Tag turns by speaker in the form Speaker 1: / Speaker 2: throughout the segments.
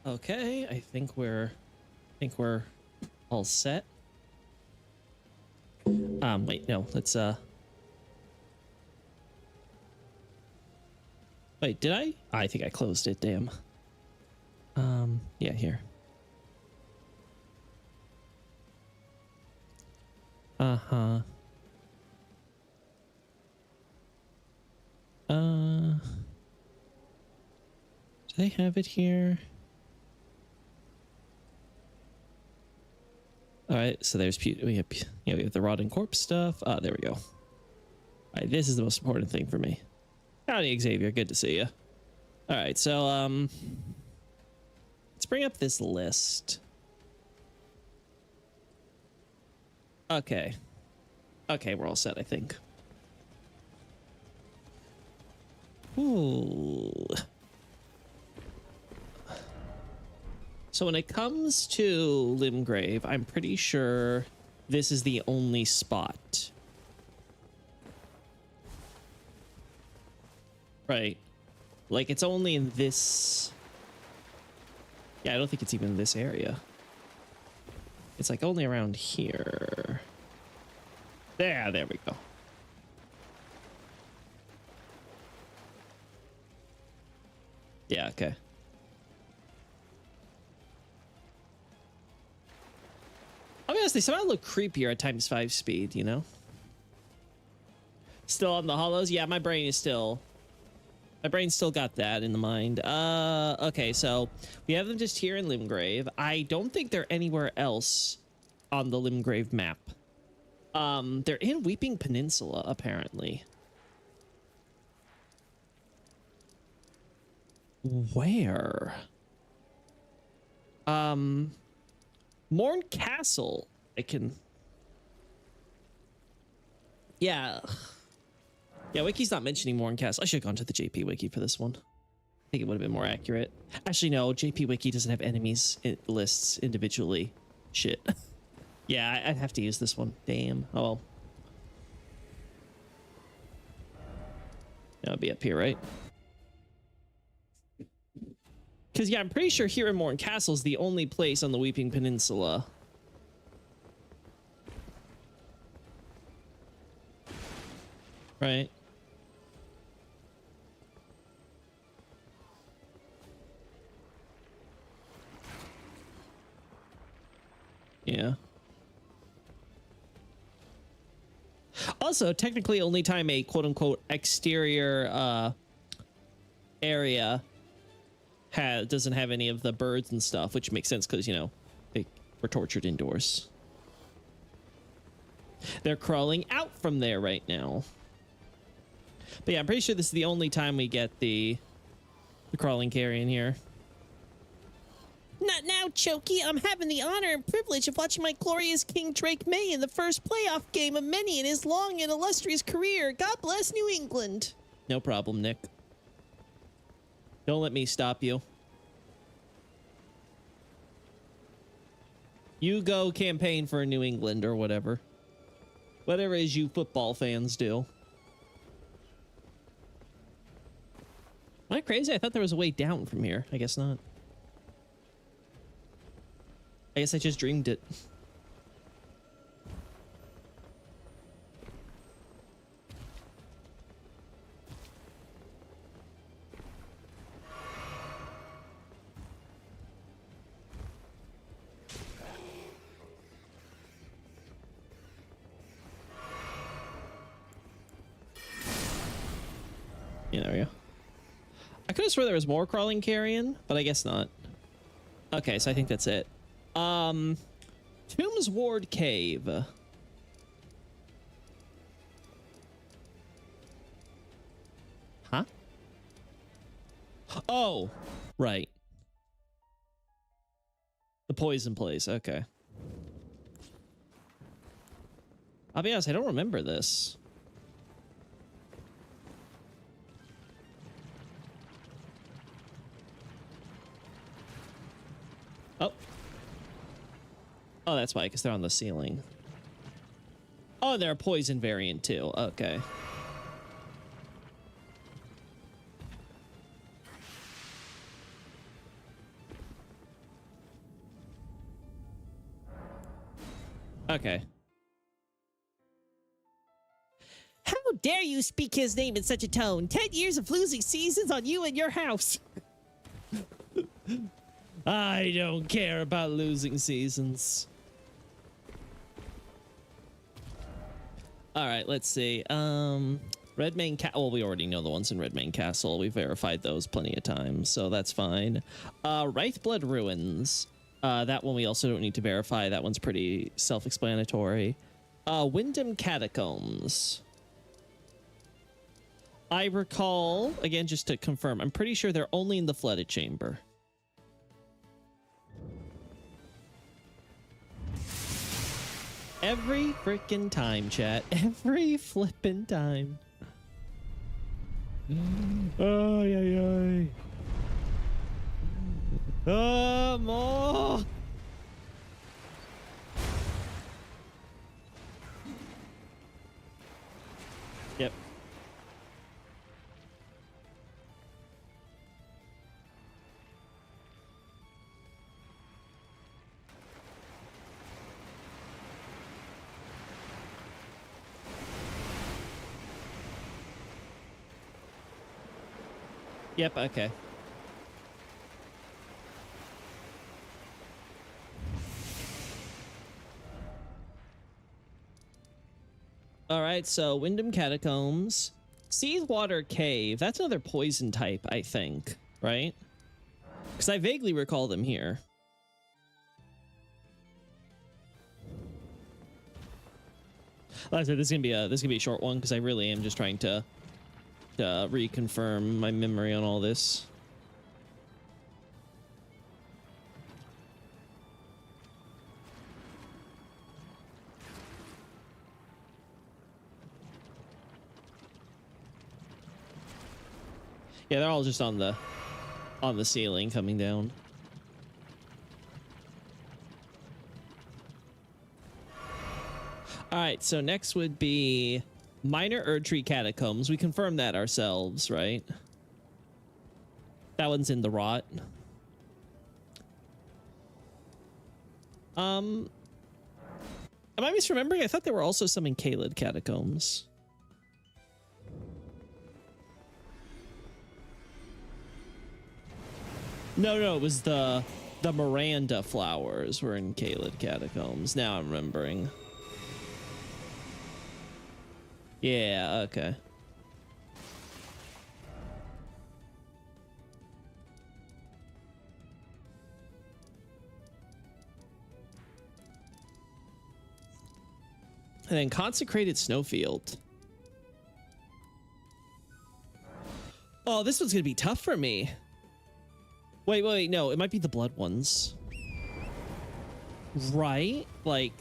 Speaker 1: Okay, I think we're all set. Wait, no, let's wait, did I? I think I closed it, damn. Yeah, here. Uh-huh. Do they have it here? All right, so there's we have the rotting corpse stuff. Ah, there we go. All right, this is the most important thing for me. Howdy, Xavier. Good to see you. All right, so let's bring up this list. Okay. Okay, we're all set, I think. Ooh. So when it comes to Limgrave, I'm pretty sure this is the only spot. Right. Like, it's only in this... Yeah, I don't think it's even in this area. It's like only around here. There we go. Yeah, okay. Obviously, somehow look creepier at ×5 speed, you know? Still on the hollows? Yeah, my brain still got that in the mind. Okay, so we have them just here in Limgrave. I don't think they're anywhere else on the Limgrave map. They're in Weeping Peninsula, apparently. Where? Morn Castle. I can... Yeah. Yeah, Wiki's not mentioning Morn Castle. I should have gone to the JP Wiki for this one. I think it would have been more accurate. Actually, no. JP Wiki doesn't have enemies lists individually. Shit. Yeah, I'd have to use this one. Damn. Oh, well. That'll be up here, right? Because, yeah, I'm pretty sure here in Morn Castle is the only place on the Weeping Peninsula. Right? Yeah. Also, technically, only time a quote-unquote exterior area doesn't have any of the birds and stuff, which makes sense because, you know, they were tortured indoors. They're crawling out from there right now. But yeah, I'm pretty sure this is the only time we get the crawling carrion here. Not now, Choky. I'm having the honor and privilege of watching my glorious King Drake May in the first playoff game of many in his long and illustrious career. God bless New England. No problem, Nick. Don't let me stop you. You go campaign for New England or whatever. Whatever it is you football fans do. Am I crazy? I thought there was a way down from here. I guess not. I guess I just dreamed it. Yeah, there we go. I could have sworn there was more crawling carrion, but I guess not. Okay, so I think that's it. Tombs Ward Cave. Huh? Oh, right. The poison place. Okay. I'll be honest, I don't remember this. Oh. Oh, that's why, because they're on the ceiling. Oh, they're a poison variant too. Okay. Okay. How dare you speak his name in such a tone? 10 years of losing seasons on you and your house. I don't care about losing seasons. All right, let's see. Redmane Castle. Well, we already know the ones in Redmane Castle. We verified those plenty of times, so that's fine. Wraithblood Ruins. That one we also don't need to verify. That one's pretty self-explanatory. Wyndham Catacombs. I recall, again, just to confirm, I'm pretty sure they're only in the flooded chamber. Every freaking time, chat. Every flippin' time. Oh, yeah, yeah. More. Yep. Yep, okay. All right, so Wyndham Catacombs. Seawater Cave. That's another poison type, I think, right? Because I vaguely recall them here. Like I said, this is gonna be a short one because I really am just trying to reconfirm my memory on all this. Yeah, they're all just on the ceiling coming down. All right, so next would be Minor Erdtree Catacombs. We confirmed that ourselves, right? That one's in the rot. Am I misremembering? I thought there were also some in Caelid Catacombs. No, it was the Miranda flowers were in Caelid Catacombs. Now I'm remembering. Yeah, okay. And then Consecrated Snowfield. Oh, this one's gonna be tough for me. Wait, no, it might be the blood ones. Right? Like...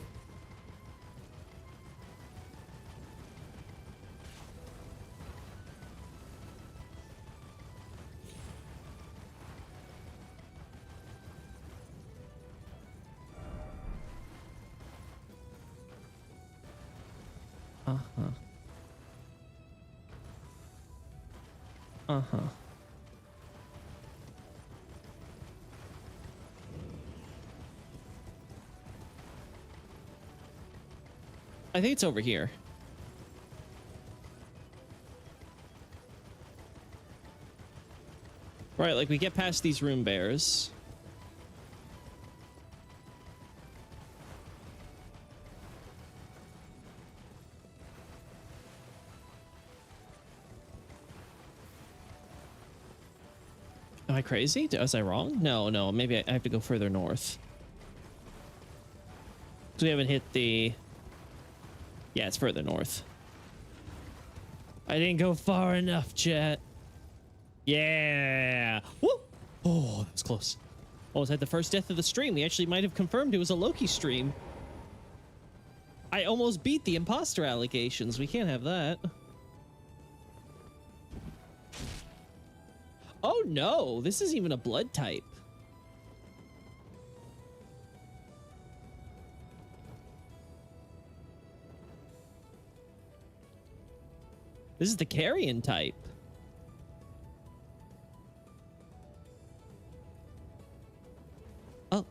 Speaker 1: Uh-huh. Uh-huh. I think it's over here. Right, like we get past these room bears. Am I crazy? Was I wrong? No, maybe I have to go further north. Because we haven't hit the... Yeah, it's further north. I didn't go far enough, chat. Yeah. Woo! Oh, that was close. Almost had the first death of the stream. We actually might have confirmed it was a Loki stream. I almost beat the imposter allegations. We can't have that. Oh no, this isn't even a blood type. This is the carrion type. Oh.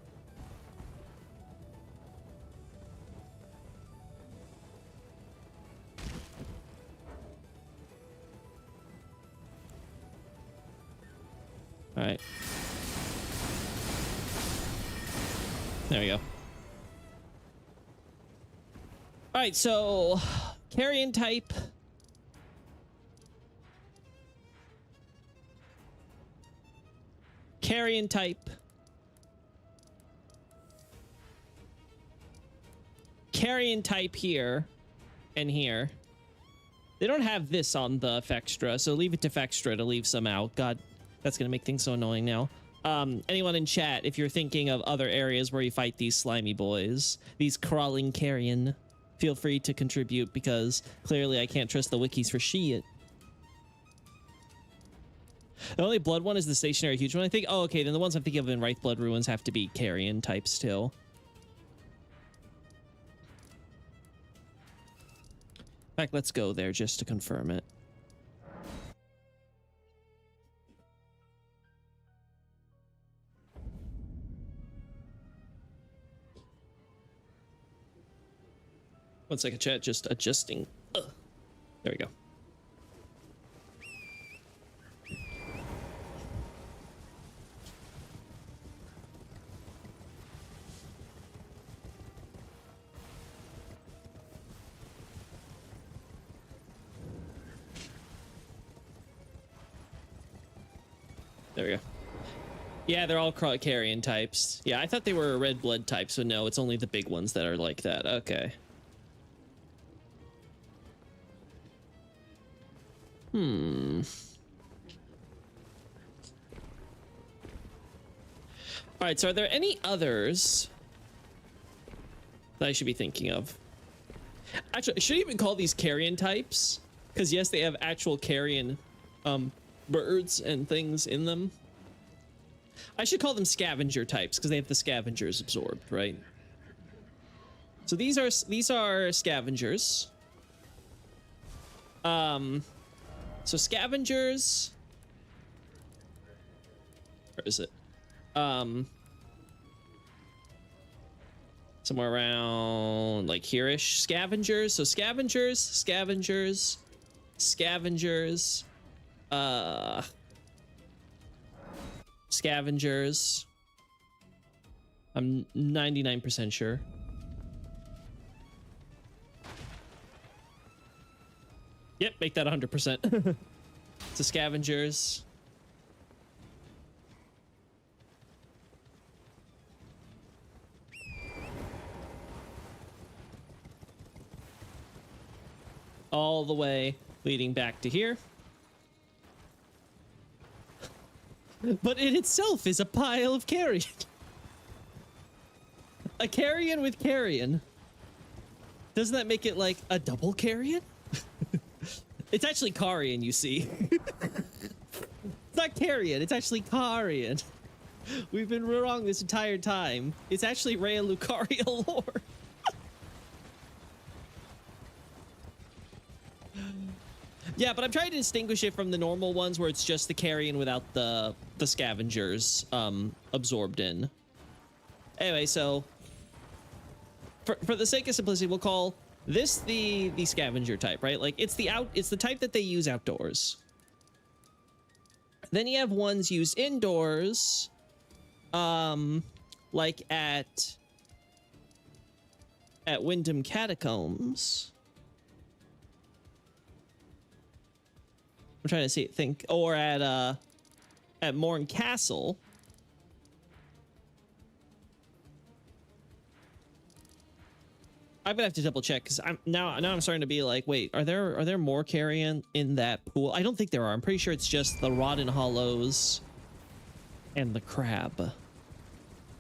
Speaker 1: right. There we go. All right, so carrion type. Carrion type. Carrion type here and here. They don't have this on the Fextra, so leave it to Fextra to leave some out. God, that's going to make things so annoying now. Anyone in chat, if you're thinking of other areas where you fight these slimy boys, these crawling carrion, feel free to contribute, because clearly I can't trust the wikis for shit. The only blood one is the stationary huge one, I think. Oh, okay, then the ones I'm thinking of in Wraith Blood Ruins have to be carrion types too. In fact, let's go there just to confirm it. One second, chat, just adjusting. Ugh. There we go. There we go. Yeah, they're all carrion types. Yeah, I thought they were red blood types, so no, it's only the big ones that are like that. Okay. All right, so are there any others that I should be thinking of? Actually, I should even call these carrion types, because yes, they have actual carrion birds and things in them. I should call them scavenger types, because they have the scavengers absorbed, right? So these are scavengers. So scavengers. Where is it? Somewhere around like here-ish. Scavengers. So scavengers. Scavengers. I'm 99% sure. Yep, make that 100%. So scavengers. All the way leading back to here. But it itself is a pile of carrion. A carrion with carrion. Doesn't that make it like a double carrion? It's actually carrion, you see. It's not carrion, it's actually carrion. We've been wrong this entire time. It's actually Rhea Lucaria lore. Yeah, but I'm trying to distinguish it from the normal ones where it's just the carrion without the scavengers absorbed in. Anyway, so for the sake of simplicity, we'll call this the scavenger type, right? Like it's the type that they use outdoors. Then you have ones used indoors, like at Windham Catacombs. I'm trying to think, or at Morn Castle. I'm gonna have to double check, because I'm starting to be like, wait, are there more carrion in that pool? I don't think there are. I'm pretty sure it's just the Rotten Hollows and the crab,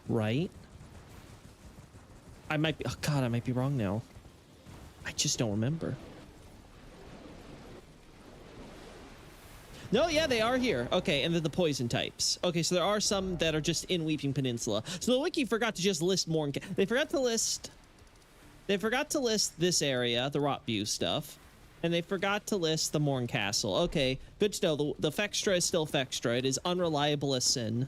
Speaker 1: right? I might be. Oh God, I might be wrong now. I just don't remember. No, yeah, they are here. Okay, and they're the poison types. Okay, so there are some that are just in Weeping Peninsula. So the wiki forgot to just list more. They forgot to list this area, the Rotview stuff, and they forgot to list the Morn Castle. Okay, good to know. The Fextra is still Fextra. It is unreliable as sin.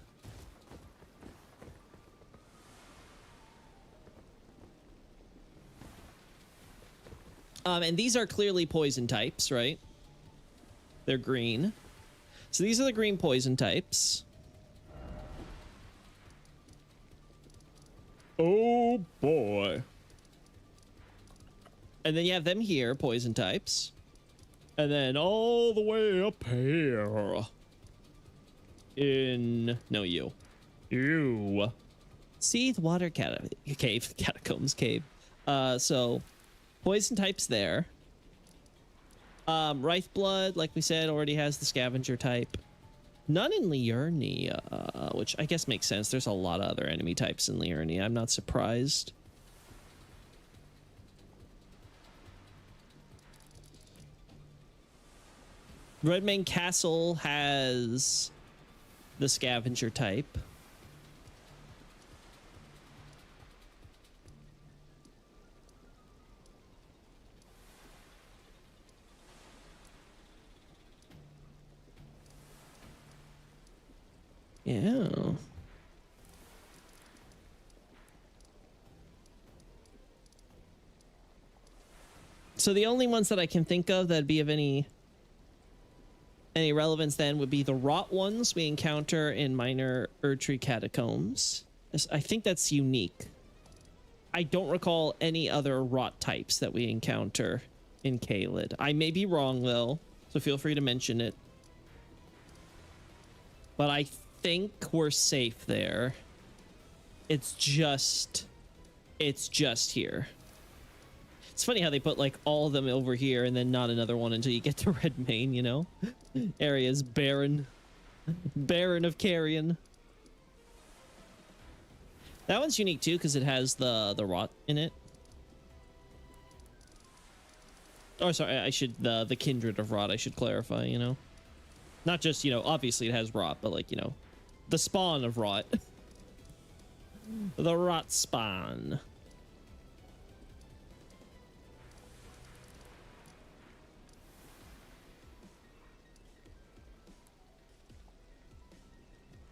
Speaker 1: And these are clearly poison types, right? They're green. So these are the green poison types. Oh boy. And then you have them here, poison types. And then all the way up here. No, you. You. Seethe water cave. Catacombs cave. So poison types there. Rife blood, like we said, already has the scavenger type. None in Liurnia, which I guess makes sense. There's a lot of other enemy types in Liurnia. I'm not surprised. Redmane Castle has the scavenger type. Yeah. So the only ones that I can think of that'd be of any relevance then would be the rot ones we encounter in minor Erdtree catacombs. I think that's unique. I don't recall any other rot types that we encounter in Caelid. I may be wrong though, so feel free to mention it. But I think we're safe there. It's just here. It's funny how they put like all of them over here and then not another one until you get to Redmane, you know? Area's barren. Barren of carrion. That one's unique too because it has the rot in it. Oh, sorry, I should the kindred of rot, I should clarify, you know? Not just, you know, obviously it has rot, but like, you know, the spawn of rot. The rot spawn.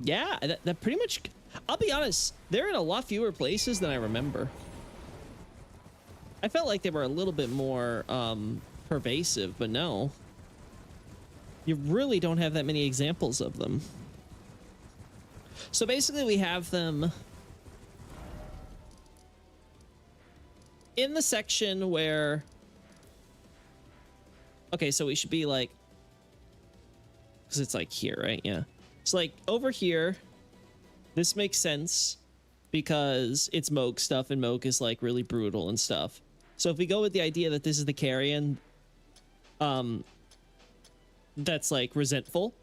Speaker 1: Yeah, that pretty much, I'll be honest, they're in a lot fewer places than I remember. I felt like they were a little bit more pervasive, but no. You really don't have that many examples of them. So basically we have them in the section where, okay, so we should be like, because it's like here, right? Yeah. It's like over here. This makes sense because it's Moog stuff and Moog is like really brutal and stuff. So if we go with the idea that this is the carrion, that's like resentful,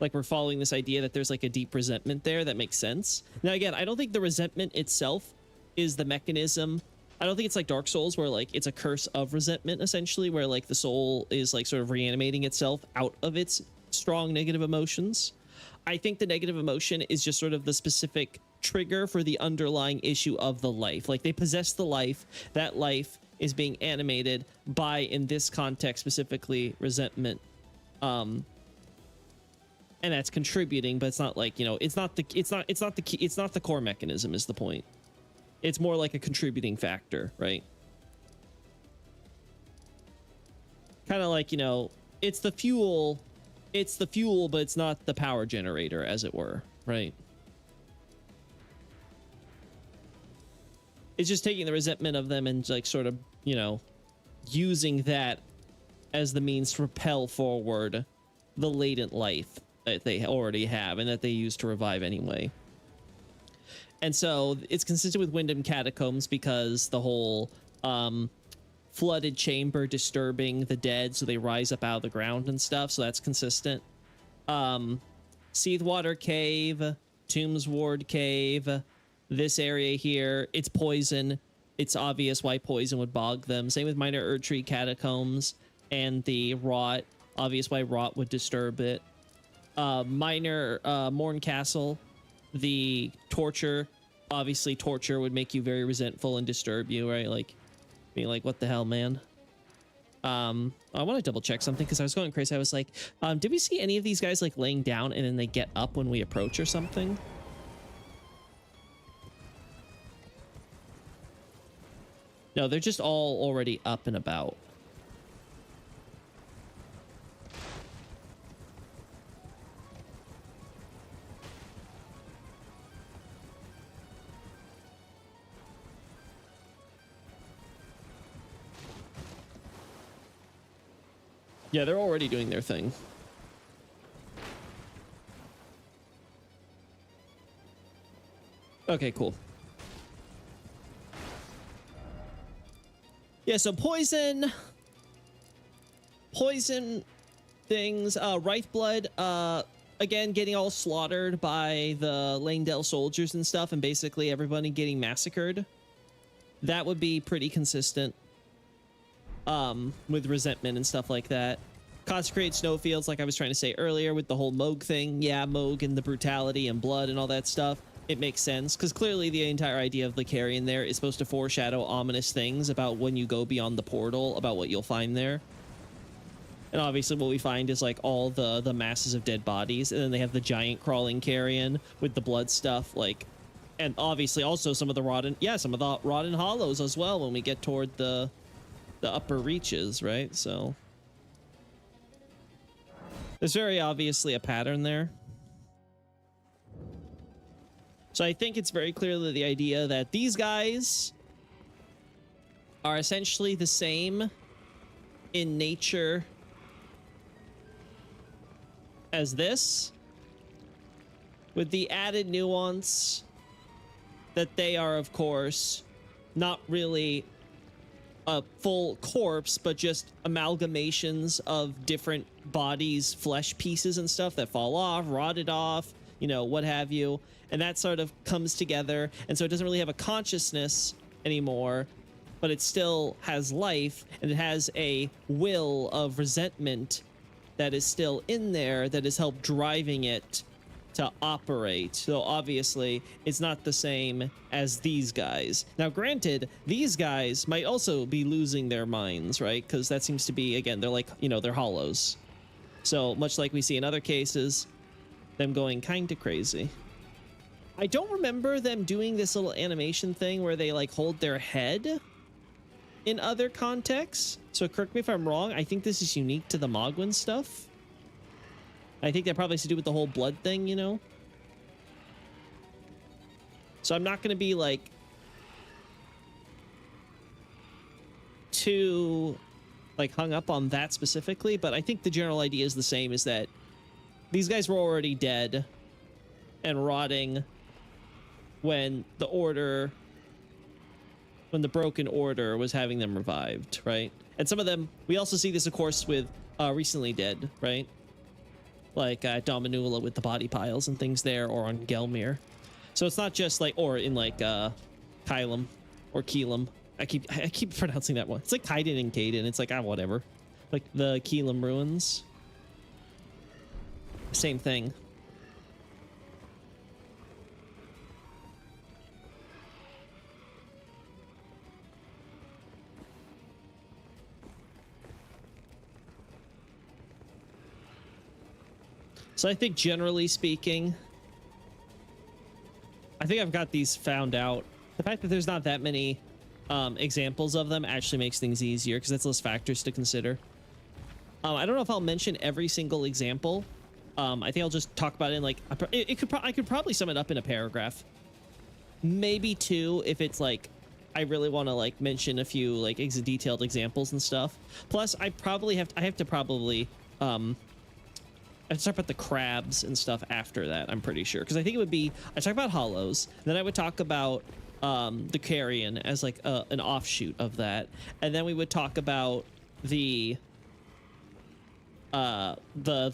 Speaker 1: like we're following this idea that there's like a deep resentment there, that makes sense. Now again, I don't think the resentment itself is the mechanism. I don't think it's like Dark Souls where like it's a curse of resentment essentially, where like the soul is like sort of reanimating itself out of its strong negative emotions. I think the negative emotion is just sort of the specific trigger for the underlying issue of the life. Like they possess the life, that life is being animated by, in this context specifically, resentment. And that's contributing, but it's not like, you know, it's not the core mechanism is the point. It's more like a contributing factor, right? Kind of like, you know, it's the fuel, but it's not the power generator, as it were, right? It's just taking the resentment of them and like sort of, you know, using that as the means to propel forward the latent life that they already have and that they use to revive anyway. And so it's consistent with Windham Catacombs because the whole flooded chamber disturbing the dead so they rise up out of the ground and stuff, so that's consistent. Seethwater Cave, Tombs Ward Cave, this area here, it's poison. It's obvious why poison would bog them. Same with Minor Erdtree Catacombs and the rot, obvious why rot would disturb it. Minor Morn Castle, the torture, obviously torture would make you very resentful and disturb you, right? Like being like, what the hell, man? I want to double check something because I was going crazy. I was like, did we see any of these guys like laying down and then they get up when we approach or something? No, they're just all already up and about. Yeah, they're already doing their thing. Okay, cool. Yeah, so poison things, Wraithblood, again, getting all slaughtered by the Langdale soldiers and stuff, and basically everybody getting massacred. That would be pretty consistent, with resentment and stuff like that. Consecrate snowfields, like I was trying to say earlier, with the whole Moog thing. Yeah, Moog and the brutality and blood and all that stuff. It makes sense, because clearly the entire idea of the Carrion there is supposed to foreshadow ominous things about when you go beyond the portal, about what you'll find there. And obviously what we find is like all the masses of dead bodies, and then they have the giant crawling carrion with the blood stuff, like, and obviously also some of the rotten hollows as well when we get toward the upper reaches, right? So there's very obviously a pattern there. So I think it's very clearly the idea that these guys are essentially the same in nature as this, with the added nuance that they are, of course, not really a full corpse, but just amalgamations of different bodies, flesh pieces and stuff that fall off, rotted off, you know, what have you. And that sort of comes together, and so it doesn't really have a consciousness anymore, but it still has life, and it has a will of resentment that is still in there that has helped driving it to operate. So obviously it's not the same as these guys. Now granted, these guys might also be losing their minds, right? Because that seems to be, again, they're like, you know, they're hollows. So much like we see in other cases, them going kind of crazy. I don't remember them doing this little animation thing where they like hold their head in other contexts. So correct me if I'm wrong. I think this is unique to the Mogwin stuff. I think that probably has to do with the whole blood thing, you know? So I'm not going to be like too like hung up on that specifically, but I think the general idea is the same, is that these guys were already dead and rotting when the Broken Order was having them revived, right? And some of them, we also see this, of course, with recently dead, right? Like Dominula with the body piles and things there, or on Gelmir. So it's not just like, or in like Kylum or Keelum. I keep pronouncing that one. It's like Kaiden and Kaiden. It's like, whatever. Like the Keelum ruins. Same thing. So I think generally speaking, I think I've got these found out. The fact that there's not that many examples of them actually makes things easier, because that's less factors to consider. I don't know if I'll mention every single example. I think I'll just talk about it in like, I could probably sum it up in a paragraph. Maybe two, if it's like, I really want to like mention a few like detailed examples and stuff. Plus I have to I'd talk about the crabs and stuff after that, I'm pretty sure. Because I think it would be, I'd talk about hollows, then I would talk about the carrion as like an offshoot of that. And then we would talk about the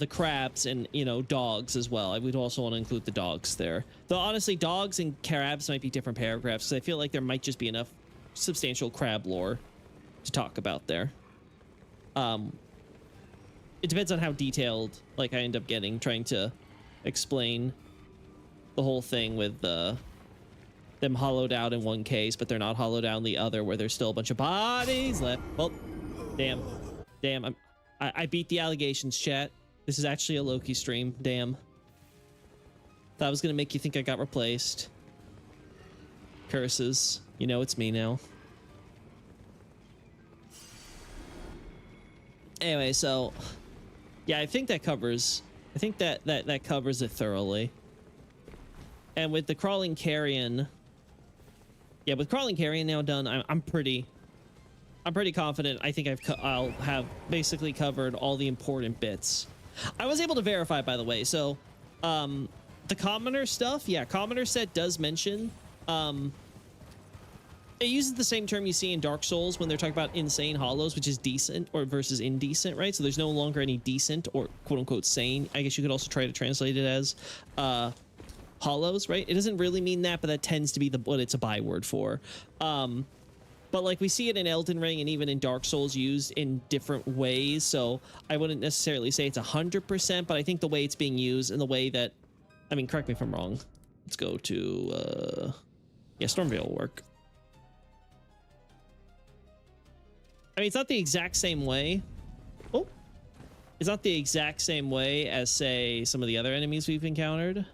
Speaker 1: crabs and, you know, dogs as well. I would also want to include the dogs there. Though honestly, dogs and crabs might be different paragraphs, because I feel like there might just be enough substantial crab lore to talk about there. It depends on how detailed like I end up getting, trying to explain the whole thing with them hollowed out in one case, but they're not hollowed out in the other, where there's still a bunch of bodies left. Oh, damn. I beat the allegations, chat. This is actually a Loki stream. Damn. Thought I was gonna make you think I got replaced. Curses. You know it's me now. Anyway, so yeah, I think that covers that covers it thoroughly. And with the crawling carrion, yeah, with crawling carrion now done, I'm pretty I'm pretty confident. I think I'll have basically covered all the important bits. I was able to verify, by the way. So, the commoner stuff, yeah, commoner set does mention, it uses the same term you see in Dark Souls when they're talking about insane hollows, which is decent or versus indecent, right? So there's no longer any decent or quote unquote sane. I guess you could also try to translate it as hollows, right? It doesn't really mean that, but that tends to be what it's a byword for. But like we see it in Elden Ring and even in Dark Souls used in different ways. So I wouldn't necessarily say it's 100%, but I think the way it's being used and the way that, I mean, correct me if I'm wrong. Let's go to, yeah, Stormveil will work. I mean, it's not the exact same way. Oh, it's not the exact same way as, say, some of the other enemies we've encountered.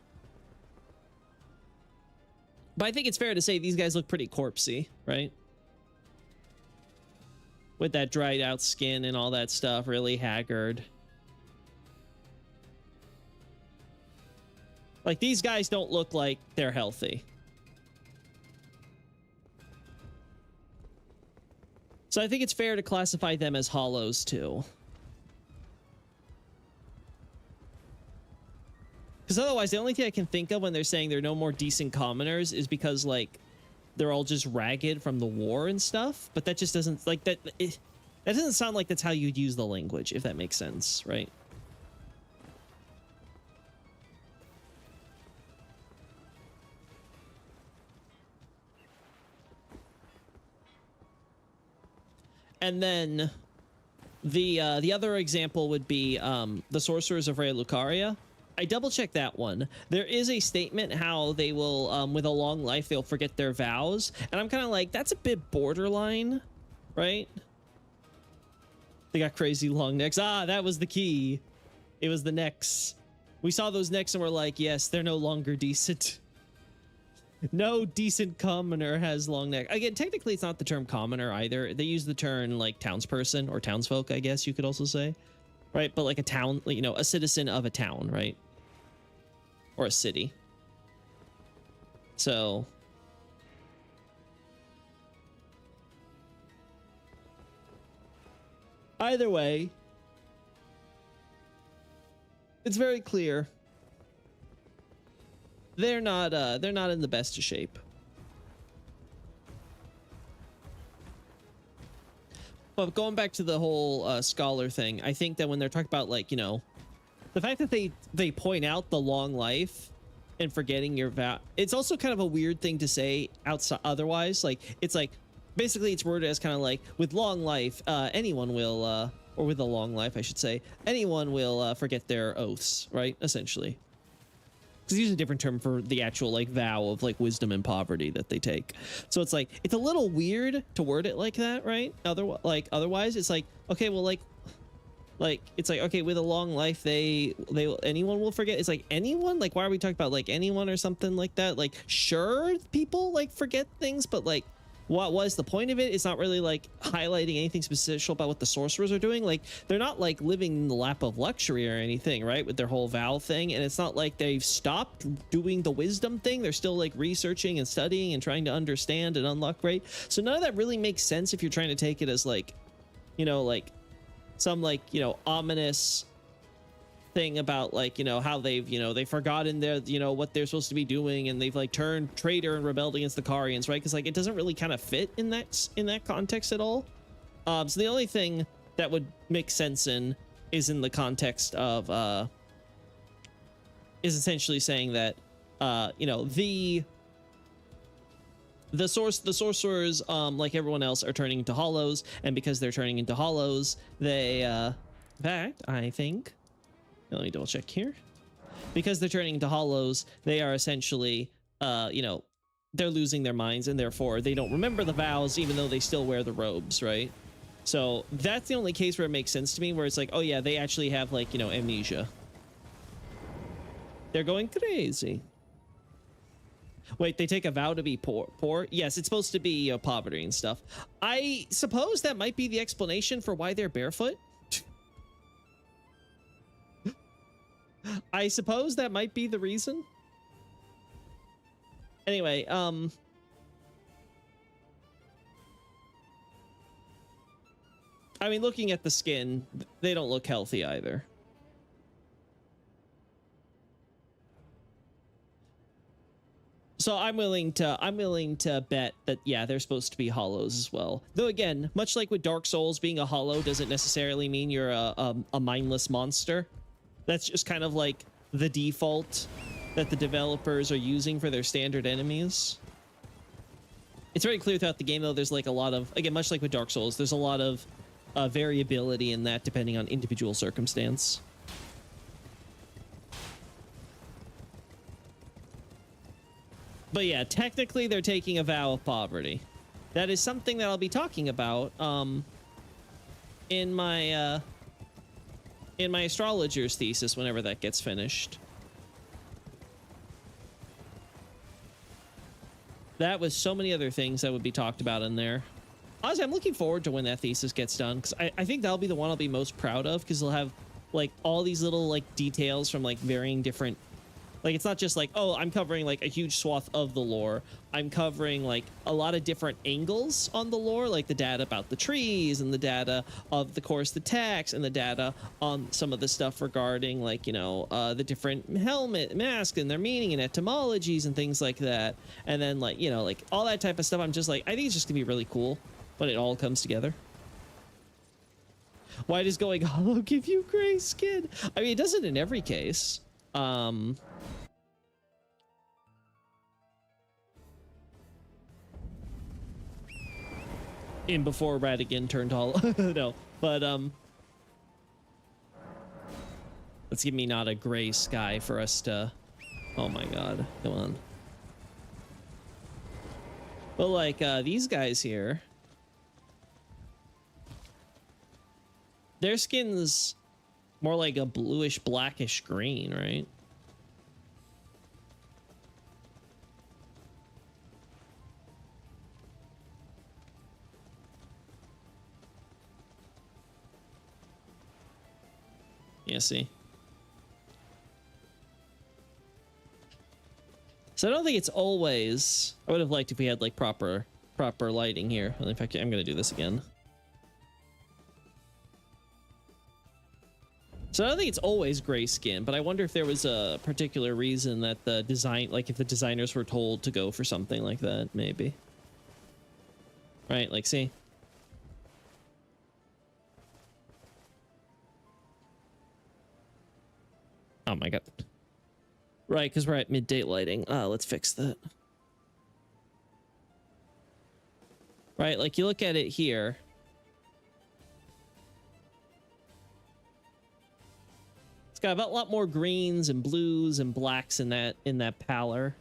Speaker 1: But I think it's fair to say these guys look pretty corpsey, right? With that dried out skin and all that stuff, really haggard. Like, these guys don't look like they're healthy. So I think it's fair to classify them as hollows too. Because otherwise, the only thing I can think of when they're saying there are no more decent commoners is because, like, they're all just ragged from the war and stuff. But that just doesn't, like, that doesn't sound like that's how you'd use the language, if that makes sense, right? And then the other example would be the Sorcerers of Raya Lucaria. I double checked that one. There is a statement how they will, with a long life, they'll forget their vows. And I'm kind of like, that's a bit borderline, right? They got crazy long necks. Ah, that was the key. It was the necks. We saw those necks and we're like, yes, they're no longer decent. No decent commoner has long neck. Again, technically it's not the term commoner either. They use the term like townsperson or townsfolk, I guess you could also say. Right? But like a town, you know, a citizen of a town, right? Or a city. So either way, it's very clear they're not in the best of shape. But going back to the whole scholar thing, I think that when they're talking about, like, you know, the fact that they point out the long life and forgetting your vow, it's also kind of a weird thing to say outside otherwise. Like, it's like basically it's worded as kind of like, with long life, anyone will or with a long life, I should say, anyone will forget their oaths, right? Essentially. Because they use a different term for the actual, like, vow of, like, wisdom and poverty that they take. So it's like, it's a little weird to word it like that, right? Otherwise, it's like, okay, well, like, it's like, okay, with a long life, anyone will forget. It's like, anyone? Like, why are we talking about, like, anyone or something like that? Like, sure, people, like, forget things, but, like, what was the point of it? It's not really, like, highlighting anything specific about what the sorcerers are doing. Like, they're not, like, living in the lap of luxury or anything, right? With their whole vow thing. And it's not like they've stopped doing the wisdom thing. They're still, like, researching and studying and trying to understand and unlock, right? So none of that really makes sense if you're trying to take it as, like, you know, like, some, like, you know, ominous thing about, like, you know, how they've, you know, they've forgotten their, you know, what they're supposed to be doing, and they've, like, turned traitor and rebelled against the Carians, right? Because, like, it doesn't really kind of fit in that context at all. So the only thing that would make sense is in the context of is essentially saying that you know, the sorcerers, like everyone else, are turning into hollows, and because they're turning into hollows, they in fact, I think, let me double check here. Because they're turning into hollows, they are essentially, you know, they're losing their minds, and therefore they don't remember the vows, even though they still wear the robes, right? So that's the only case where it makes sense to me, where it's like, oh yeah, they actually have, like, you know, amnesia. They're going crazy. Wait, they take a vow to be poor? Yes, it's supposed to be poverty and stuff. I suppose that might be the explanation for why they're barefoot. I suppose that might be the reason. Anyway, I mean, looking at the skin, they don't look healthy either. So I'm willing to bet that, yeah, they're supposed to be hollows as well. Though again, much like with Dark Souls, being a hollow doesn't necessarily mean you're a mindless monster. That's just kind of like the default that the developers are using for their standard enemies. It's very clear throughout the game, though, there's like a lot of, again, much like with Dark Souls, there's a lot of variability in that depending on individual circumstance. But yeah, technically they're taking a vow of poverty. That is something that I'll be talking about in my astrologer's thesis whenever that gets finished. That was so many other things that would be talked about in there. Honestly, I'm looking forward to when that thesis gets done, because I think that'll be the one I'll be most proud of, because it'll have like all these little like details from like varying different, like it's not just like, oh, I'm covering like a huge swath of the lore. I'm covering like a lot of different angles on the lore, like the data about the trees and the data of the course, the text, and the data on some of the stuff regarding like, you know, the different helmet, mask, and their meaning and etymologies and things like that. And then like, you know, like all that type of stuff. I'm just like, I think it's just gonna be really cool when it all comes together. Why does going hollow give you gray skin? I mean, it doesn't in every case. In before Radigan turned hollow. No, but let's give me not a gray sky for us to, oh my god, come on. But like these guys here, their skin's more like a bluish blackish green, right? Yeah, see. So I don't think it's always, I would have liked if we had like proper lighting here. In fact, I'm gonna do this again. So I don't think it's always gray skin, but I wonder if there was a particular reason that the design, like if the designers were told to go for something like that, maybe. Right, like see? Oh my god. Right, because we're at midday lighting. Let's fix that. Right, like you look at it here. It's got a lot more greens and blues and blacks in that pallor.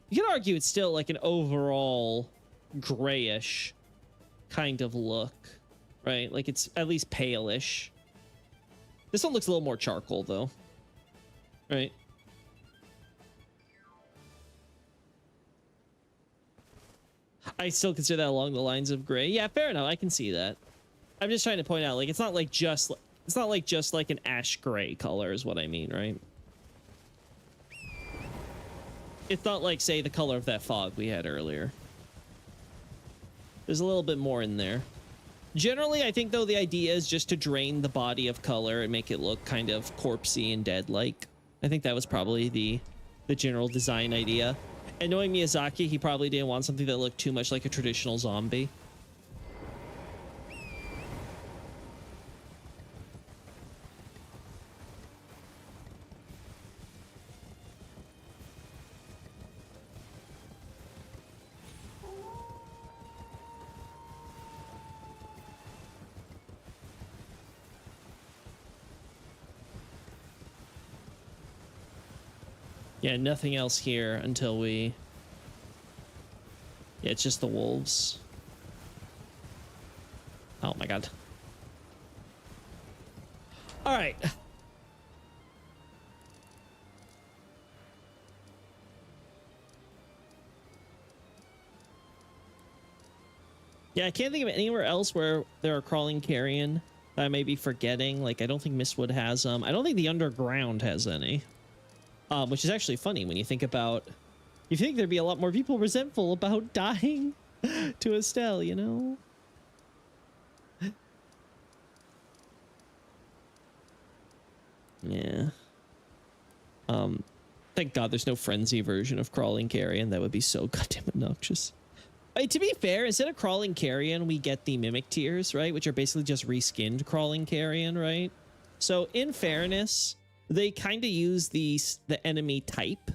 Speaker 1: You could argue it's still like an overall grayish kind of look. Right, like it's at least palish. This one looks a little more charcoal though. Right. I still consider that along the lines of gray. Yeah, fair enough. I can see that. I'm just trying to point out, like, it's not like just like an ash gray color is what I mean, right? It's not like, say, the color of that fog we had earlier. There's a little bit more in there. Generally, I think, though, the idea is just to drain the body of color and make it look kind of corpsey and dead-like. I think that was probably the general design idea. And knowing Miyazaki, he probably didn't want something that looked too much like a traditional zombie. Yeah, nothing else here until we... Yeah, it's just the wolves. Oh my god. All right. Yeah, I can't think of anywhere else where there are crawling carrion that I may be forgetting. Like, I don't think Mistwood has them. I don't think the underground has any. Which is actually funny when you think about You think there'd be a lot more people resentful about dying to Estelle, you know? Yeah. Thank God there's no frenzy version of crawling carrion. That would be so goddamn obnoxious. To be fair, instead of crawling carrion, we get the mimic tiers, right? Which are basically just reskinned crawling carrion, right? So in fairness, they kind of use the enemy type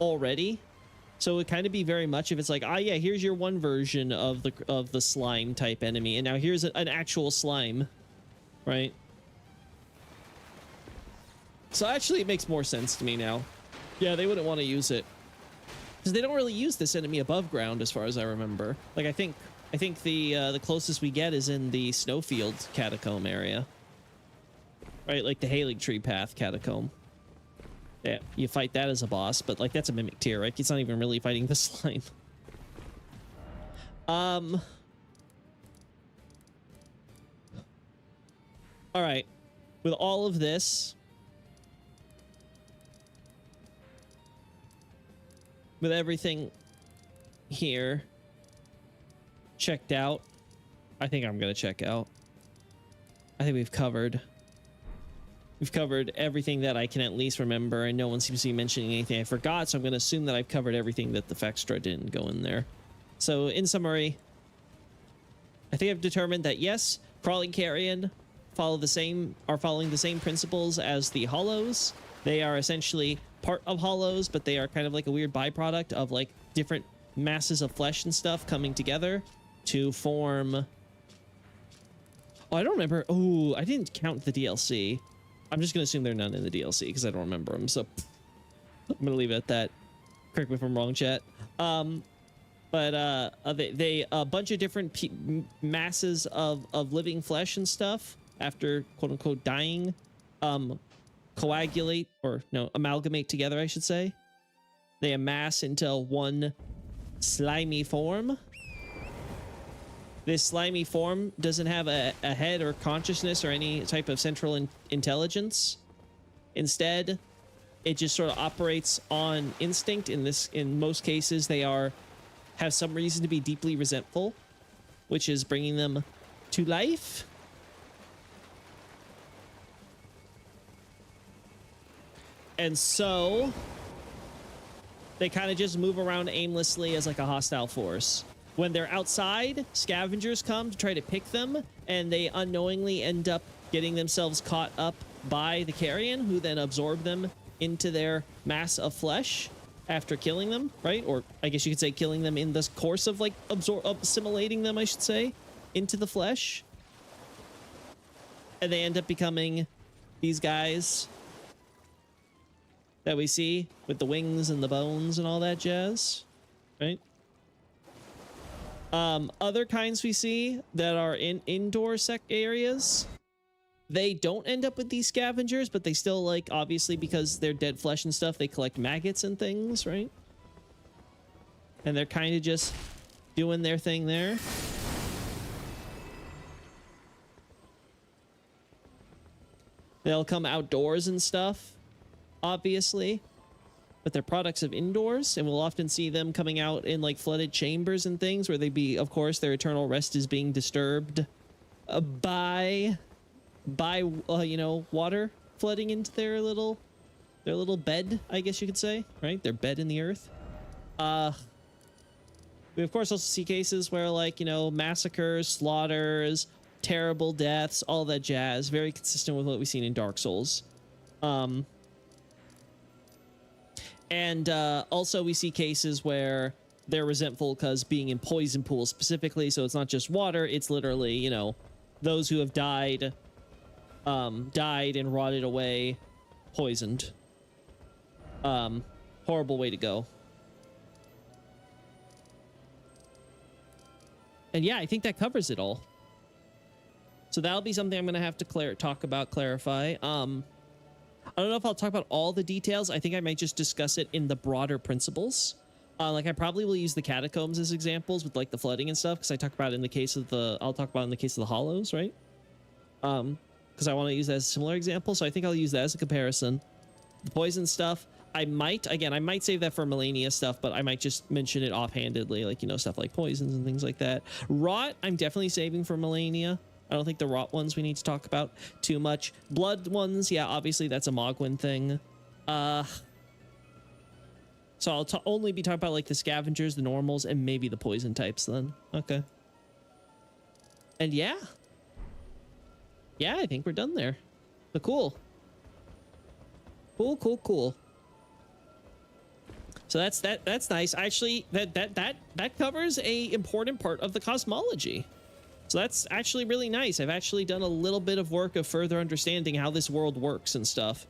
Speaker 1: already. So it would kind of be very much if it's like, ah, yeah, here's your one version of the slime type enemy, and now here's an actual slime, right? So actually, it makes more sense to me now. Yeah, they wouldn't want to use it because they don't really use this enemy above ground, as far as I remember. Like, I think the closest we get is in the Snowfield catacomb area, right? Like the Halig Tree Path catacomb. Yeah, you fight that as a boss, but like that's a mimic tier, right? It's not even really fighting the slime. All right, with all of this. With everything here checked out, I think I'm gonna check out. I think we've covered everything that I can at least remember, and no one seems to be mentioning anything I forgot, so I'm gonna assume that I've covered everything that the Fextra didn't go in there. So in summary, I think I've determined that yes, crawling carrion are following the same principles as the hollows. They are essentially part of hollows, but they are kind of like a weird byproduct of like different masses of flesh and stuff coming together to form. Oh, I don't remember. Oh, I didn't count the DLC. I'm just gonna assume they're none in the DLC because I don't remember them. So I'm gonna leave it at that. Correct me if I'm wrong, chat. But they a bunch of different masses of living flesh and stuff after quote unquote dying. Coagulate, or no, amalgamate together, I should say. They amass into one slimy form. This slimy form doesn't have a head or consciousness or any type of central intelligence. Instead, it just sort of operates on instinct. In most cases, they have some reason to be deeply resentful, which is bringing them to life. And so they kind of just move around aimlessly as like a hostile force. When they're outside, scavengers come to try to pick them, and they unknowingly end up getting themselves caught up by the carrion, who then absorb them into their mass of flesh after killing them, right? Or I guess you could say killing them in the course of like assimilating them, I should say, into the flesh. And they end up becoming these guys that we see with the wings and the bones and all that jazz, right? Other kinds we see that are in indoor areas, they don't end up with these scavengers, but they still, like, obviously because they're dead flesh and stuff, they collect maggots and things, right? And they're kind of just doing their thing there. They'll come outdoors and stuff, obviously, but they're products of indoors, and we'll often see them coming out in like flooded chambers and things where of course, their eternal rest is being disturbed by you know, water flooding into their little bed, I guess you could say, right? Their bed in the earth. We of course also see cases where, like, you know, massacres, slaughters, terrible deaths, all that jazz, very consistent with what we've seen in Dark Souls. And also we see cases where they're resentful because being in poison pools specifically, so it's not just water, it's literally, you know, those who have died and rotted away, poisoned. Horrible way to go. And yeah, I think that covers it all. So that'll be something I'm going to have to clarify. I don't know if I'll talk about all the details. I think I might just discuss it in the broader principles. Like, I probably will use the catacombs as examples with, like, the flooding and stuff, because I talk about it in the case of I'll talk about it in the case of the hollows, right? Because I want to use that as a similar example, so I think I'll use that as a comparison. The poison stuff, I might save that for Melania stuff, but I might just mention it offhandedly, like, you know, stuff like poisons and things like that. Rot, I'm definitely saving for Melania. I don't think the rot ones we need to talk about too much. Blood ones, yeah, obviously that's a Mogwin thing. So I'll only be talking about like the scavengers, the normals, and maybe the poison types then. Okay. And yeah. Yeah, I think we're done there. But cool. Cool. So that's nice. Actually, that covers a important part of the cosmology. So that's actually really nice. I've actually done a little bit of work of further understanding how this world works and stuff.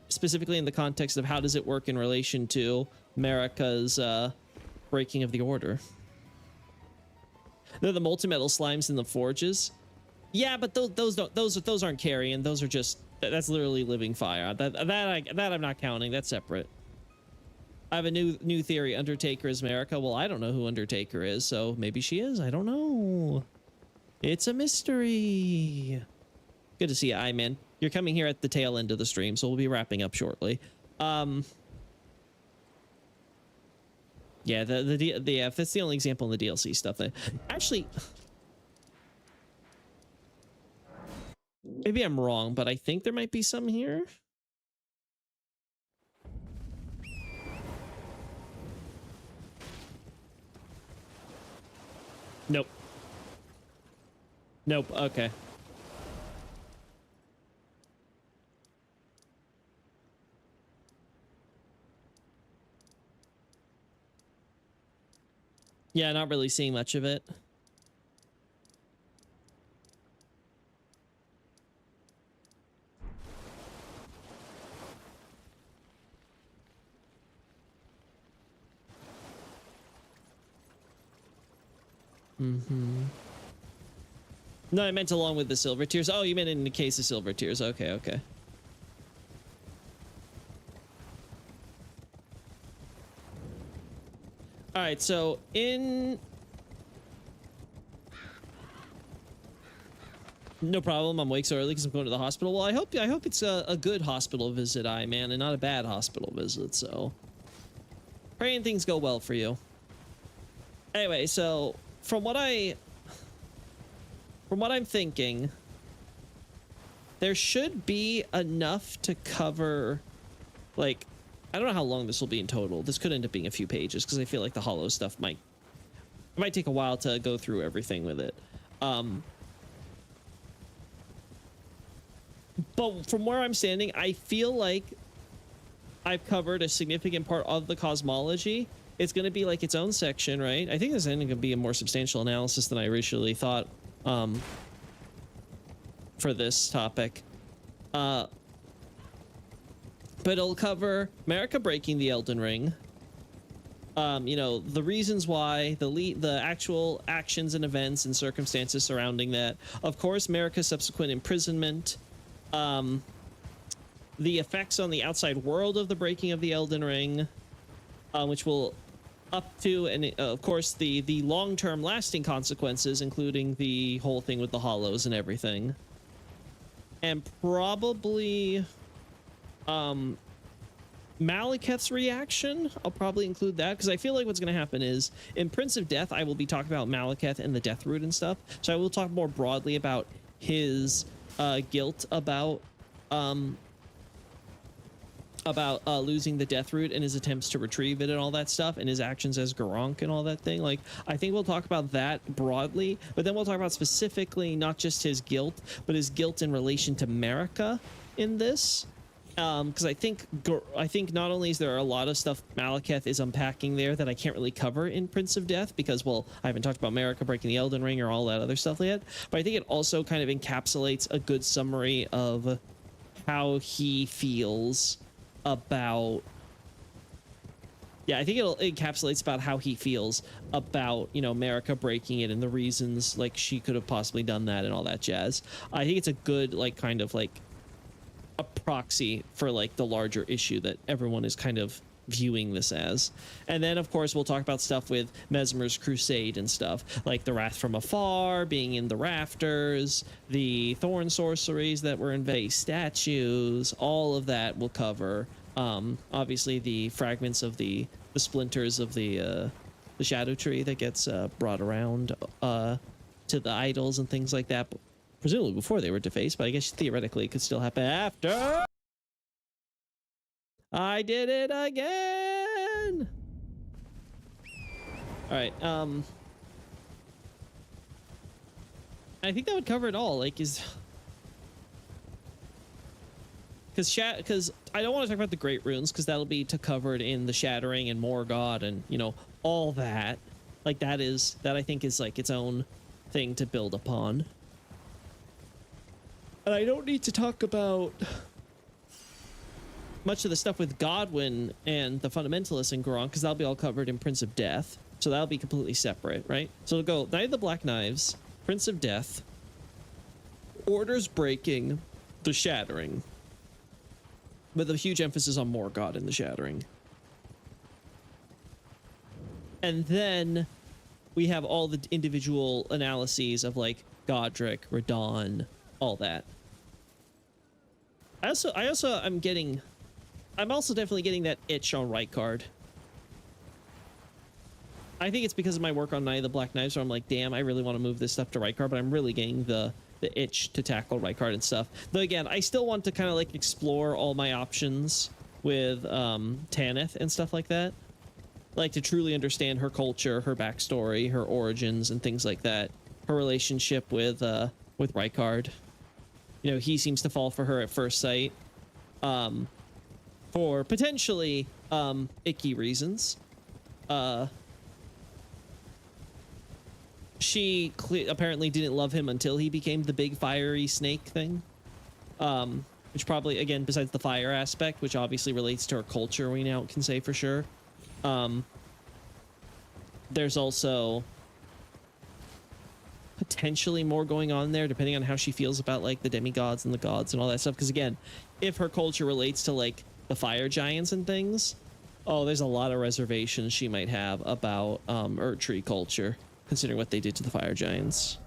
Speaker 1: Specifically in the context of how does it work in relation to America's breaking of the order. They're the multi-metal slimes in the forges. Yeah, but those aren't carrion. Those are just, that's literally living fire. That I'm not counting. That's separate. I have a new theory. Undertaker is America. Well, I don't know who Undertaker is, so maybe she is. I don't know. It's a mystery. Good to see you, I-Man. You're coming here at the tail end of the stream, so we'll be wrapping up shortly. Yeah, that's the only example in the DLC stuff. Actually, maybe I'm wrong, but I think there might be some here. Nope. Nope. Okay. Yeah, not really seeing much of it. No, I meant along with the silver tiers. Oh, you meant in the case of silver tiers. Okay. All right, so in... No problem, I'm awake so early because I'm going to the hospital. Well, I hope it's a good hospital visit, man, and not a bad hospital visit, so... Praying things go well for you. Anyway, so from what I'm thinking, there should be enough to cover, like, I don't know how long this will be in total. This could end up being a few pages because I feel like the hollow stuff might take a while to go through everything with it. But from where I'm standing, I feel like I've covered a significant part of the cosmology. It's going to be like its own section, right? I think this is going to be a more substantial analysis than I originally thought for this topic. But it'll cover America breaking the Elden Ring. You know, the reasons why, the actual actions and events and circumstances surrounding that. Of course, America's subsequent imprisonment. The effects on the outside world of the breaking of the Elden Ring, which will up to, and of course, the long-term lasting consequences, including the whole thing with the hollows and everything. And probably... Malekith's reaction, I'll probably include that because I feel like what's going to happen is in Prince of Death I will be talking about Malekith and the death root and stuff, so I will talk more broadly about his guilt about losing the death root and his attempts to retrieve it and all that stuff, and his actions as Garunk and all that thing. Like, I think we'll talk about that broadly, but then we'll talk about specifically not just his guilt, but his guilt in relation to Marika in this. Because I think not only is there a lot of stuff Malekith is unpacking there that I can't really cover in Prince of Death because, well, I haven't talked about Marika breaking the Elden Ring or all that other stuff yet, but I think it also kind of encapsulates a good summary of how he feels about... Yeah, I think it encapsulates about how he feels about, you know, Marika breaking it and the reasons, like, she could have possibly done that and all that jazz. I think it's a good, like, kind of, like, a proxy for like the larger issue that everyone is kind of viewing this as. And then of course we'll talk about stuff with Mesmer's crusade and stuff like the wrath from afar, being in the rafters, the thorn sorceries that were in vase statues, all of that we'll cover. Obviously the fragments of the splinters of the shadow tree that gets brought around to the idols and things like that, presumably before they were defaced, but I guess theoretically it could still happen after. I did it again. All right, I think that would cover it all. Like, because I don't want to talk about the Great Runes, because that'll be covered in the Shattering and Morgott and, you know, all that. Like, that I think is like its own thing to build upon. And I don't need to talk about much of the stuff with Godwyn and the Fundamentalists in Goron, because that'll be all covered in Prince of Death. So that'll be completely separate, right? So it'll go Knight of the Black Knives, Prince of Death, Orders Breaking, the Shattering, with a huge emphasis on Morgott in the Shattering. And then we have all the individual analyses of like Godric, Radon, all that. I'm also definitely getting that itch on Rykard. I think it's because of my work on Knight of the Black Knives where I'm like, damn, I really want to move this stuff to Rykard, but I'm really getting the itch to tackle Rykard and stuff. Though again, I still want to kind of like explore all my options with Tanith and stuff like that. Like to truly understand her culture, her backstory, her origins, and things like that. Her relationship with Rykard. You know, he seems to fall for her at first sight. For potentially icky reasons. She apparently didn't love him until he became the big fiery snake thing. Which probably, again, besides the fire aspect, which obviously relates to her culture, we now can say for sure. There's also potentially more going on there, depending on how she feels about like the demigods and the gods and all that stuff. Because again, if her culture relates to like the fire giants and things, oh, there's a lot of reservations she might have about Erdtree culture, considering what they did to the fire giants.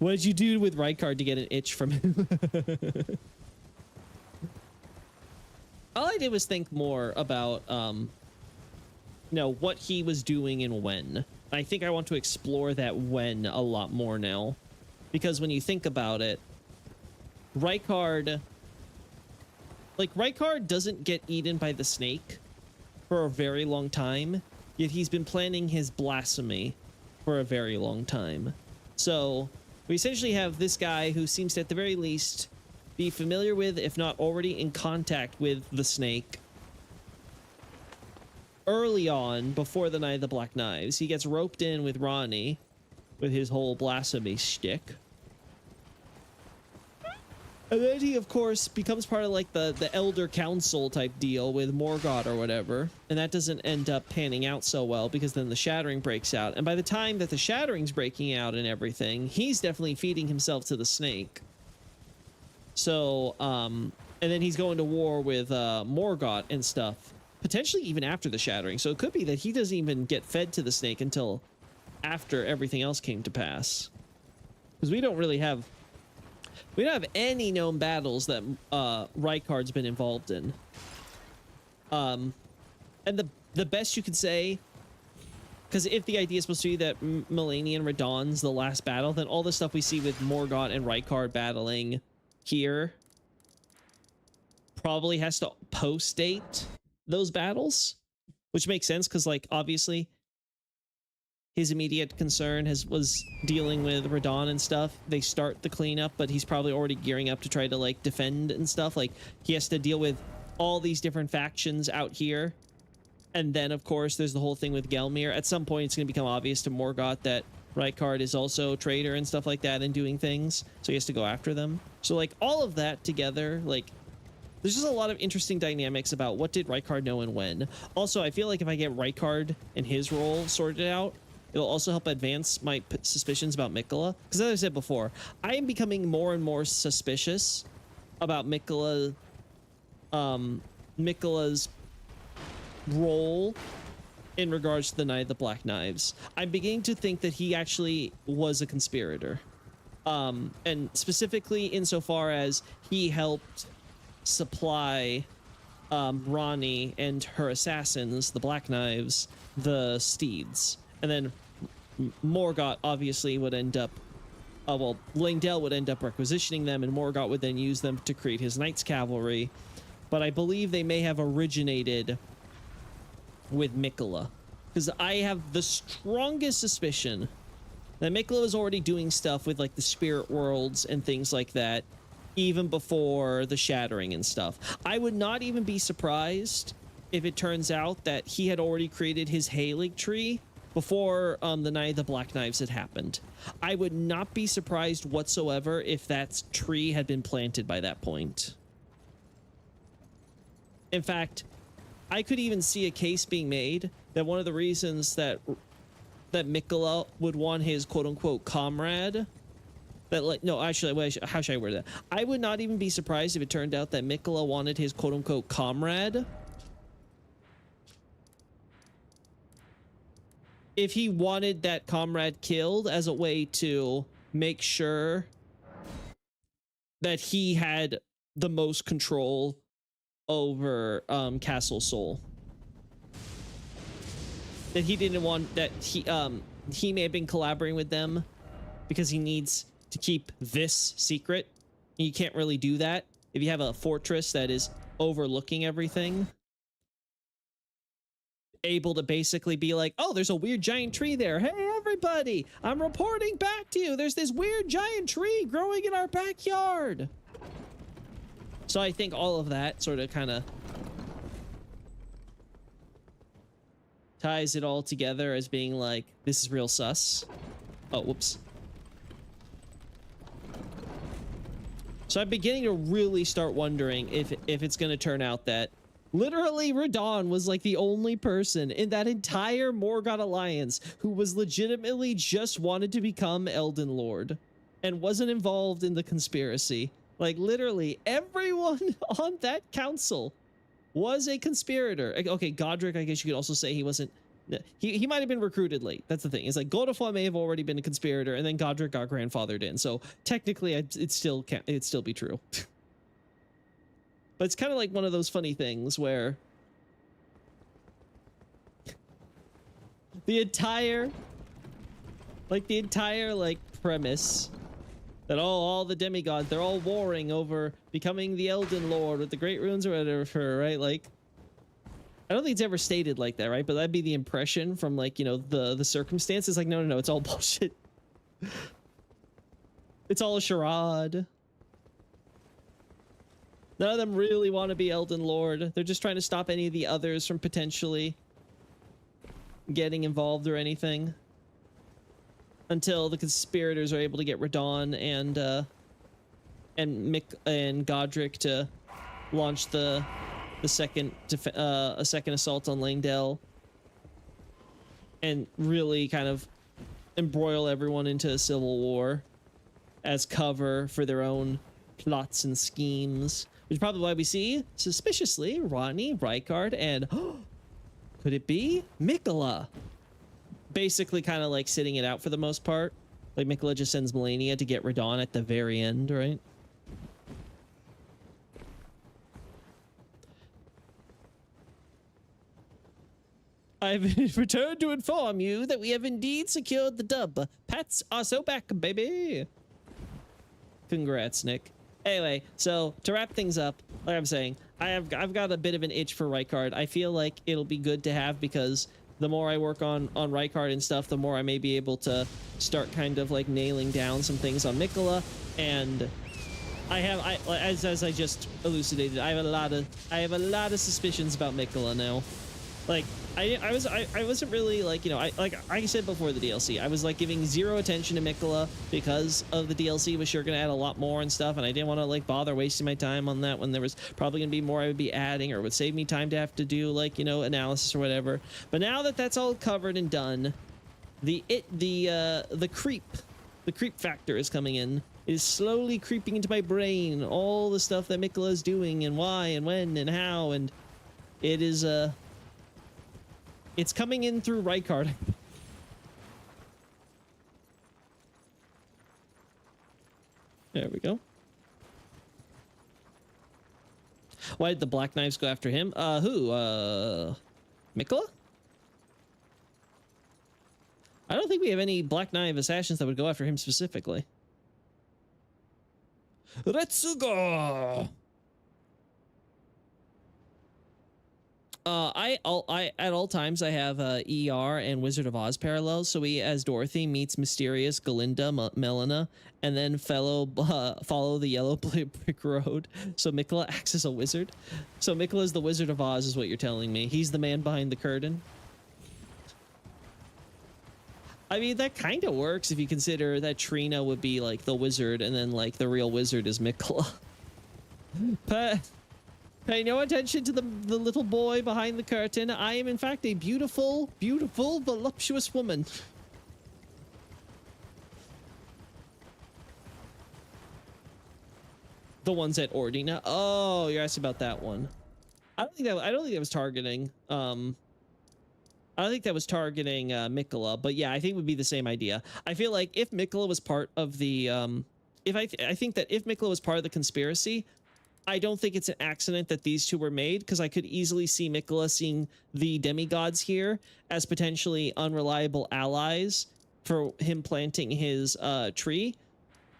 Speaker 1: What did you do with Rykard to get an itch from him? All I did was think more about, you know, what he was doing and when. I think I want to explore that when a lot more now. Because when you think about it, Rykard doesn't get eaten by the snake for a very long time, yet he's been planning his blasphemy for a very long time. So we essentially have this guy who seems to, at the very least, be familiar with, if not already in contact with, the snake. Early on, before the Night of the Black Knives, he gets roped in with Ronnie with his whole blasphemy shtick. And then he, of course, becomes part of like the Elder Council type deal with Morgott or whatever. And that doesn't end up panning out so well because then the Shattering breaks out. And by the time that the Shattering's breaking out and everything, he's definitely feeding himself to the snake. So, and then he's going to war with Morgott and stuff, potentially even after the Shattering. So it could be that he doesn't even get fed to the snake until after everything else came to pass. Because we don't have any known battles that Rykard's been involved in. And the best you could say, because if the idea is supposed to be that Melania and Radon's the last battle, then all the stuff we see with Morgott and Rykard battling here probably has to post-date those battles, which makes sense because, like, obviously his immediate concern was dealing with Radon and stuff. They start the cleanup, but he's probably already gearing up to try to like defend and stuff. Like he has to deal with all these different factions out here. And then of course there's the whole thing with Gelmir. At some point it's going to become obvious to Morgott that Rykard is also a traitor and stuff like that and doing things. So he has to go after them. So like all of that together, like there's just a lot of interesting dynamics about what did Rykard know and when. Also, I feel like if I get Rykard and his role sorted out, it'll also help advance my suspicions about Miquella. Because as I said before, I am becoming more and more suspicious about Miquella's role in regards to the Night of the Black Knives. I'm beginning to think that he actually was a conspirator. And specifically insofar as he helped supply Ronnie and her assassins, the Black Knives, the steeds. And then Morgott obviously would end up, well, Langdell would end up requisitioning them, and Morgott would then use them to create his Knights Cavalry. But I believe they may have originated with Mikola, because I have the strongest suspicion that Mikola was already doing stuff with like the spirit worlds and things like that even before the shattering and stuff. I would not even be surprised if it turns out that he had already created his Halig tree before the Night of the Black Knives had happened. I would not be surprised whatsoever if that tree had been planted by that point. In fact, I could even see a case being made that one of the reasons that Mikola would want his quote-unquote comrade, that like, no, actually, how should I word that? I would not even be surprised if it turned out that Mikola wanted his quote-unquote comrade, if he wanted that comrade killed as a way to make sure that he had the most control over Castle Sol. That he didn't want, that he may have been collaborating with them because he needs to keep this secret. You can't really do that if you have a fortress that is overlooking everything, able to basically be like, oh, there's a weird giant tree there. Hey, everybody, I'm reporting back to you. There's this weird giant tree growing in our backyard. So I think all of that sort of kind of ties it all together as being like, this is real sus. Oh, whoops. So I'm beginning to really start wondering if it's going to turn out that literally Radahn was like the only person in that entire Morgott alliance who was legitimately just wanted to become Elden Lord and wasn't involved in the conspiracy. Like literally everyone on that council was a conspirator. Okay, Godric, I guess you could also say he wasn't. He might have been recruited late. That's the thing. It's like Godefroy may have already been a conspirator, and then Godric got grandfathered in. So technically, it'd still be true. But it's kind of like one of those funny things where the entire premise that all the demigods, they're all warring over becoming the Elden Lord with the Great Runes or whatever, right? Like, I don't think it's ever stated like that, right? But that'd be the impression from, like, you know, the circumstances. Like, no, it's all bullshit. It's all a charade. None of them really want to be Elden Lord. They're just trying to stop any of the others from potentially getting involved or anything. Until the conspirators are able to get Radahn and Mick and Godric to launch a second assault on Langdell and really kind of embroil everyone into a civil war as cover for their own plots and schemes, which is probably why we see suspiciously Ronnie, Rykard, and could it be Mikola basically kind of like sitting it out for the most part. Like Mikola just sends Melania to get Radahn at the very end, right? I've returned to inform you that we have indeed secured the dub. Pats are so back, baby. Congrats, Nick. Anyway, so to wrap things up, like I'm saying, I've got a bit of an itch for Rykard. I feel like it'll be good to have because the more I work on Rykard and stuff, the more I may be able to start kind of like nailing down some things on Mikola. And as I just elucidated, I have a lot of suspicions about Mikola now. Like I wasn't really like, you know, like I said before the DLC, I was like giving zero attention to Mikola because of the DLC was sure gonna add a lot more and stuff, and I didn't want to like bother wasting my time on that when there was probably gonna be more I would be adding, or would save me time to have to do like, you know, analysis or whatever. But now that that's all covered and done, the creep factor is coming in. It is slowly creeping into my brain, all the stuff that Mikola is doing and why and when and how, and it is it's coming in through Rykard. There we go. Why did the Black Knives go after him? Who? Mikola? I don't think we have any Black Knife assassins that would go after him specifically. Retsugo! I at all times I have ER and Wizard of Oz parallels. So we, as Dorothy, meets mysterious Galinda Melina, and then follow the yellow brick road. So Mikola acts as a wizard. So Mikola is the Wizard of Oz, is what you're telling me. He's the man behind the curtain. I mean, that kind of works if you consider that Trina would be like the wizard, and then like the real wizard is Mikola. But pay no attention to the little boy behind the curtain. I am in fact a beautiful, beautiful, voluptuous woman. The ones at Ordina. Oh, you're asking about that one. I don't think that was targeting. I don't think that was targeting Mikola, but yeah, I think it would be the same idea. I feel like if Mikola was part of the I think that if Mikola was part of the conspiracy, I don't think it's an accident that these two were made, because I could easily see Mikola seeing the demigods here as potentially unreliable allies for him planting his tree.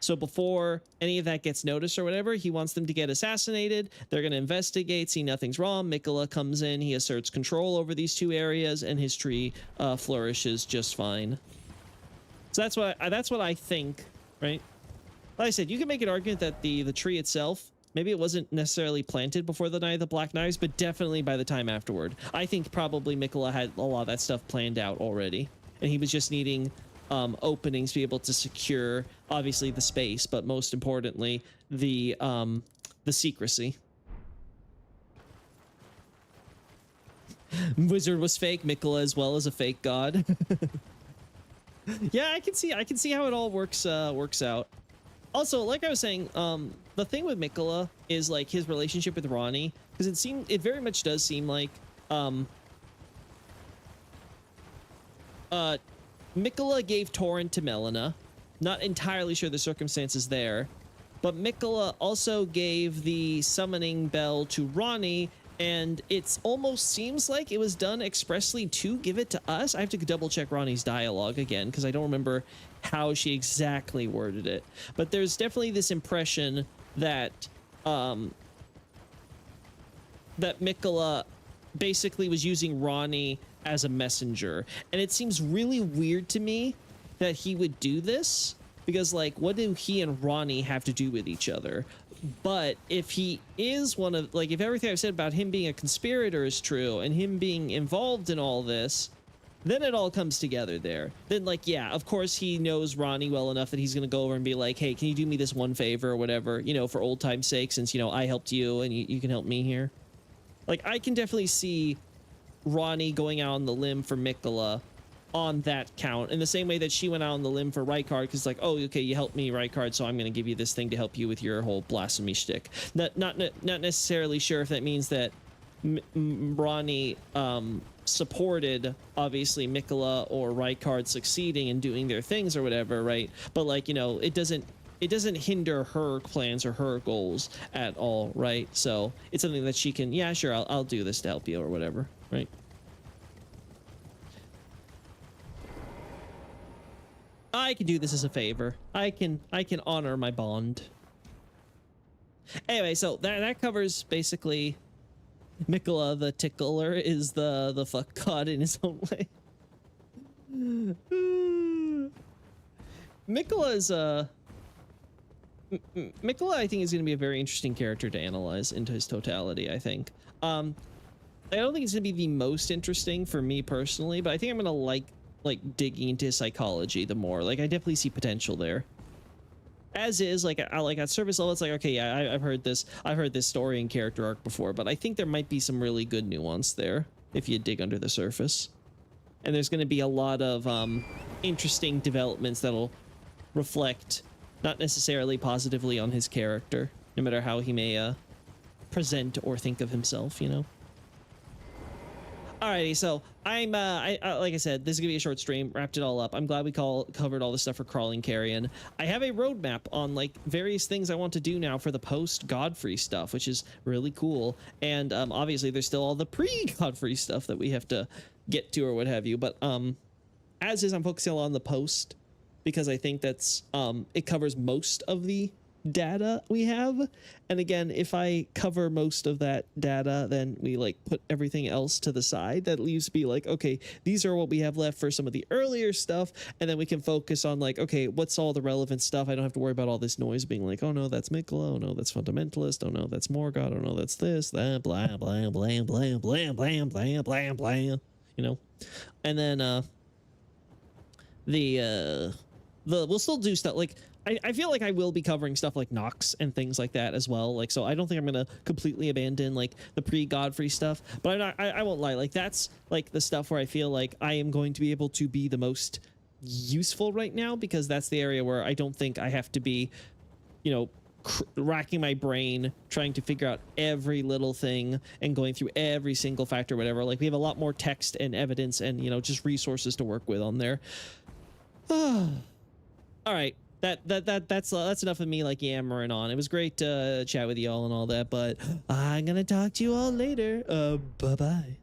Speaker 1: So before any of that gets noticed or whatever, he wants them to get assassinated. They're going to investigate, see nothing's wrong. Mikola comes in, he asserts control over these two areas, and his tree flourishes just fine. So that's what I think, right? Like I said, you can make an argument that the tree itself, maybe it wasn't necessarily planted before the Night of the Black Knives, but definitely by the time afterward. I think probably Mikola had a lot of that stuff planned out already, and he was just needing openings to be able to secure, obviously, the space, but most importantly, the secrecy. Wizard was fake. Mikola as well as a fake god. Yeah, I can see how it all works out. Also, like I was saying, the thing with Mikola is like his relationship with Ronnie, because it very much does seem like Mikola gave Torrent to Melina. Not entirely sure the circumstances there, but Mikola also gave the summoning bell to Ronnie, and it almost seems like it was done expressly to give it to us. I have to double check Ronnie's dialogue again, because I don't remember how she exactly worded it, but there's definitely this impression that that Mikola basically was using Ronnie as a messenger, and it seems really weird to me that he would do this, because like, what do he and Ronnie have to do with each other? But if he is one of, like, if everything I've said about him being a conspirator is true and him being involved in all this, then it all comes together there. Then, like, yeah, of course he knows Ronnie well enough that he's gonna go over and be like, hey, can you do me this one favor or whatever, you know, for old time's sake, since, you know, I helped you and you can help me here. Like, I can definitely see Ronnie going out on the limb for Mikola on that count, in the same way that she went out on the limb for Rykard, because like, oh, okay, you helped me, Rykard, so I'm going to give you this thing to help you with your whole blasphemy shtick. Not necessarily sure if that means that Ronnie supported, obviously, Mikola or Rykard succeeding and doing their things or whatever, right? But like, you know, it doesn't hinder her plans or her goals at all, right? So it's something that she can, yeah, sure, I'll do this to help you or whatever, right? I can do this as a favor. I can honor my bond. Anyway, so that covers basically Mikola the Tickler is the fuck god in his own way. Mikola's Mikola, I think, is going to be a very interesting character to analyze into his totality, I think. I don't think it's going to be the most interesting for me personally, but I think I'm going to like digging into his psychology the more. Like, I definitely see potential there. As is, like, at surface level, it's like, okay, yeah, I've heard this story and character arc before, but I think there might be some really good nuance there if you dig under the surface. And there's going to be a lot of interesting developments that'll reflect not necessarily positively on his character, no matter how he may present or think of himself, you know? Alrighty, so I'm like I said, this is gonna be a short stream. Wrapped it all up. I'm glad we covered all the stuff for crawling carrion. I have a roadmap on like various things I want to do now for the post Godfrey stuff, which is really cool. And obviously there's still all the pre Godfrey stuff that we have to get to or what have you. But as is, I'm focusing on the post because I think that's it covers most of the data we have. And again, if I cover most of that data, then we like put everything else to the side. That leaves me like, okay, these are what we have left for some of the earlier stuff, and then we can focus on like, okay, what's all the relevant stuff? I don't have to worry about all this noise being like, oh no, that's Mikla, oh no, that's Fundamentalist, oh no, that's Morgoth, oh no, that's this, that, blah blah blah blah blah blah blah blah blah, you know. And then we'll still do stuff like I feel like I will be covering stuff like Nox and things like that as well. Like, so I don't think I'm going to completely abandon like the pre-Godfrey stuff, but I won't lie. Like that's like the stuff where I feel like I am going to be able to be the most useful right now, because that's the area where I don't think I have to be, you know, racking my brain trying to figure out every little thing and going through every single factor, whatever. Like we have a lot more text and evidence and, you know, just resources to work with on there. All right. That's enough of me like yammering on. It was great to chat with you all and all that, but I'm gonna talk to you all later. Bye bye.